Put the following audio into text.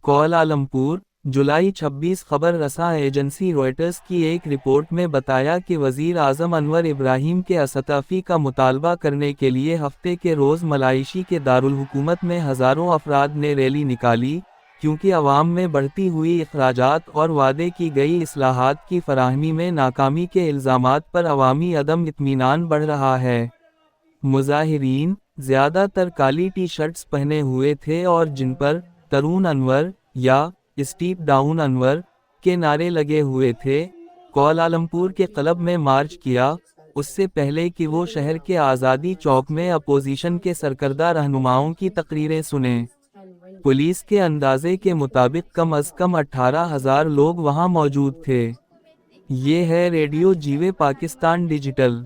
Kuala Lumpur, जुलाई 26। खबर रसा agency Reuters की एक रिपोर्ट में बताया कि वज़ीर आज़म अनवर इब्राहिम के इस्तीफ़े का मुतालबा करने के लिए हफ्ते के रोज़ मलाइशी के दारुल हुकूमत में हज़ारों अफराद ने रैली निकाली, क्योंकि अवाम में बढ़ती हुई अखराजात और वादे की गई इस्लाहात की फराहमी में नाकामी के इल्ज़ामात पर अवामी अदम इत्मीनान बढ़ रहा है। मुज़ाहिरीन ज़्यादातर काली टी शर्ट्स पहने हुए थे और जिन पर तरुण अनवर या स्टीप डाउन अनवर के नारे लगे हुए थे, कुआलालंपुर के क्लब में मार्च किया, उससे पहले कि वो शहर के आज़ादी चौक में अपोजिशन के सरकर्दा रहनुमाओं की तकरीरें सुने। पुलिस के अंदाजे के मुताबिक कम अज़ कम 18,000 लोग वहां मौजूद थे। ये है रेडियो जीवे पाकिस्तान डिजिटल।